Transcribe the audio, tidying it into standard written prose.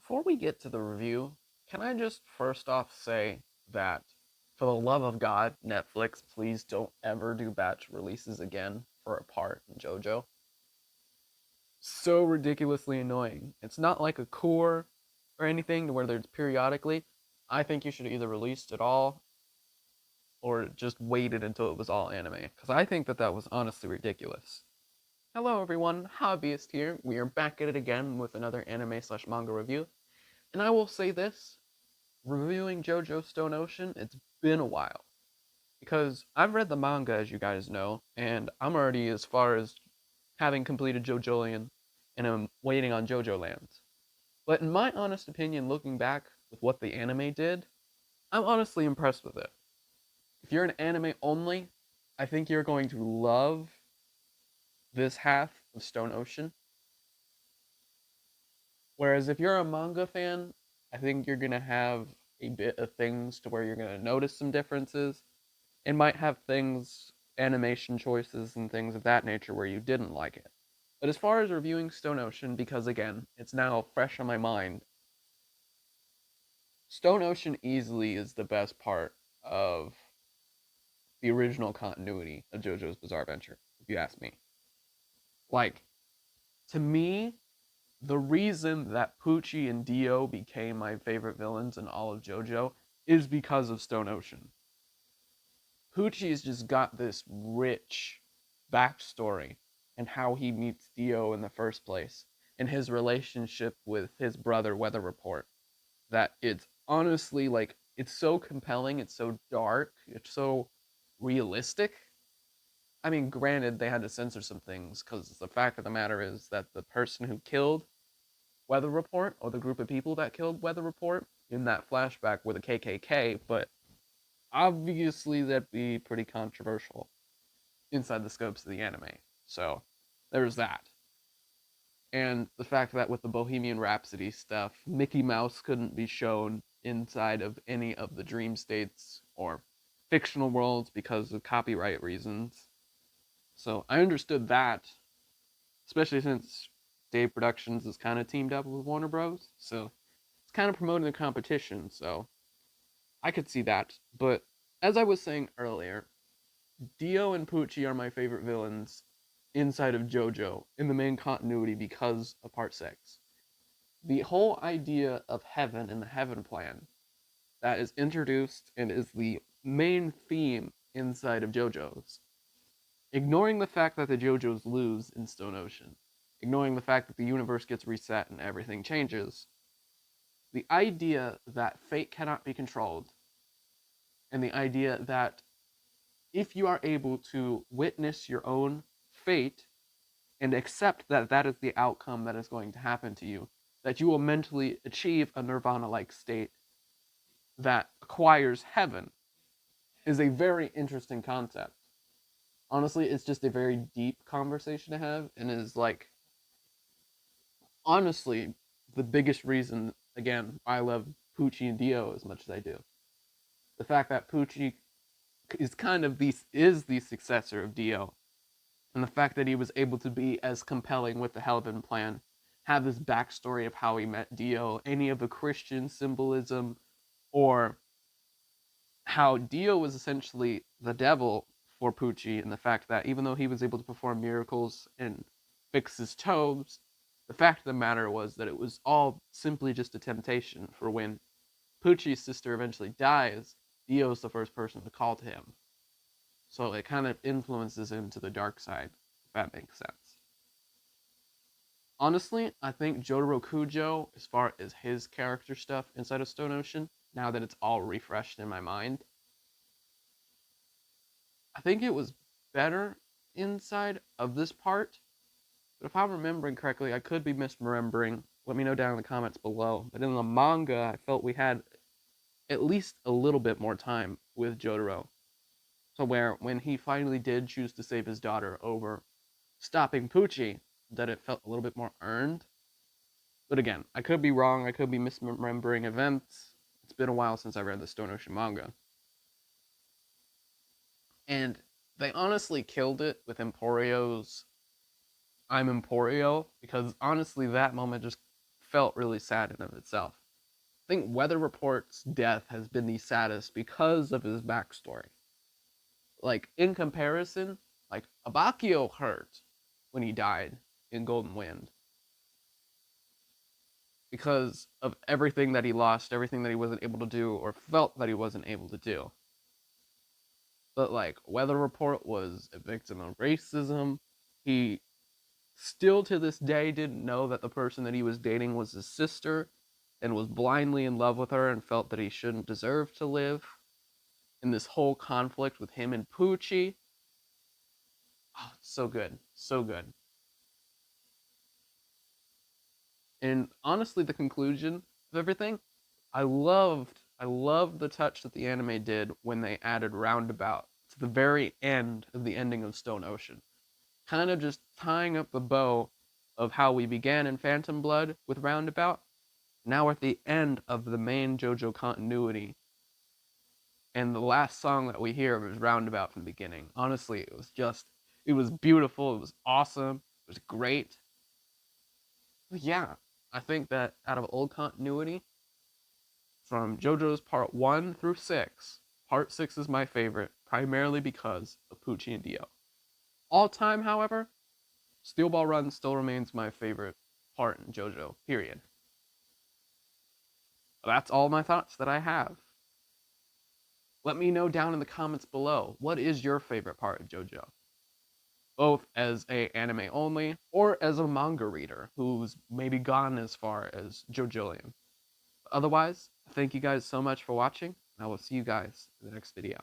Before we get to the review, can I just first off say that, for the love of God, Netflix, please don't ever do batch releases again for a part in JoJo. So ridiculously annoying. It's not like a core or anything where there's periodically. I think you should either release it all or just waited until it was all anime, because I think that was honestly ridiculous. Hello everyone, Hobbyist here. We are back at it again with another anime slash manga review. And I will say this, reviewing JoJo Stone Ocean, it's been a while. Because I've read the manga, as you guys know, and I'm already as far as having completed JoJolion, and I'm waiting on JoJo Land. But in my honest opinion, looking back with what the anime did, I'm honestly impressed with it. If you're an anime only, I think you're going to love this half of Stone Ocean. Whereas if you're a manga fan, I think you're going to have a bit of things to where you're going to notice some differences. It might have things, animation choices and things of that nature where you didn't like it. But as far as reviewing Stone Ocean, because again, it's now fresh on my mind, Stone Ocean easily is the best part of the original continuity of JoJo's Bizarre Adventure, if you ask me. Like, to me, the reason that Poochie and Dio became my favorite villains in all of JoJo is because of Stone Ocean. Poochie's just got this rich backstory and how he meets Dio in the first place and his relationship with his brother Weather Report, that it's honestly like it's so compelling, it's so dark, it's so realistic. I mean, granted, they had to censor some things because the fact of the matter is that the person who killed Weather Report, or the group of people that killed Weather Report in that flashback, were the KKK, but obviously that'd be pretty controversial inside the scopes of the anime. So there's that. And the fact that with the Bohemian Rhapsody stuff, Mickey Mouse couldn't be shown inside of any of the dream states or fictional worlds because of copyright reasons. So I understood that, especially since Dave Productions is kind of teamed up with Warner Bros. So it's kind of promoting the competition. So I could see that. But as I was saying earlier, Dio and Poochie are my favorite villains inside of JoJo in the main continuity because of Part 6. The whole idea of heaven and the heaven plan that is introduced and is the main theme inside of JoJo's, ignoring the fact that the JoJo's lose in Stone Ocean, ignoring the fact that the universe gets reset and everything changes, the idea that fate cannot be controlled, and the idea that if you are able to witness your own fate and accept that that is the outcome that is going to happen to you, that you will mentally achieve a nirvana like state that acquires heaven, is a very interesting concept. Honestly, it's just a very deep conversation to have, and is like, honestly, the biggest reason, again, I love Poochie and Dio as much as I do. The fact that Poochie is kind of the successor of Dio, and the fact that he was able to be as compelling with the Heaven plan, have this backstory of how he met Dio, any of the Christian symbolism, or how Dio was essentially the devil for Poochie, and the fact that even though he was able to perform miracles and fix his toes, the fact of the matter was that it was all simply just a temptation for when Poochie's sister eventually dies, Dio's the first person to call to him. So it kind of influences him to the dark side, if that makes sense. Honestly, I think Jotaro Kujo, as far as his character stuff inside of Stone Ocean, now that it's all refreshed in my mind, I think it was better inside of this part. But if I'm remembering correctly, I could be misremembering. Let me know down in the comments below. But in the manga, I felt we had at least a little bit more time with Jotaro. So where when he finally did choose to save his daughter over stopping Poochie, that it felt a little bit more earned. But again, I could be wrong. I could be misremembering events. It's been a while since I read the Stone Ocean manga. And they honestly killed it with Emporio's I'm Emporio, because honestly, that moment just felt really sad in of itself. I think Weather Report's death has been the saddest because of his backstory. Like, in comparison, like, Abakio hurt when he died in Golden Wind because of everything that he lost, everything that he wasn't able to do or felt that he wasn't able to do. But like, Weather Report was a victim of racism. He still to this day didn't know that the person that he was dating was his sister and was blindly in love with her and felt that he shouldn't deserve to live. In this whole conflict with him and Poochie. Oh, it's so good. So good. And honestly, the conclusion of everything, I loved the touch that the anime did when they added Roundabout to the very end of the ending of Stone Ocean. Kind of just tying up the bow of how we began in Phantom Blood with Roundabout. Now we're at the end of the main JoJo continuity. And the last song that we hear is Roundabout from the beginning. Honestly, it was beautiful. It was awesome. It was great. But yeah, I think that out of old continuity, from JoJo's part 1 through 6, part 6 is my favorite, primarily because of Poochie and Dio. All time, however, Steel Ball Run still remains my favorite part in JoJo, period. That's all my thoughts that I have. Let me know down in the comments below, what is your favorite part of JoJo? Both as a anime only, or as a manga reader who's maybe gone as far as JoJolian. Otherwise, thank you guys so much for watching, and I will see you guys in the next video.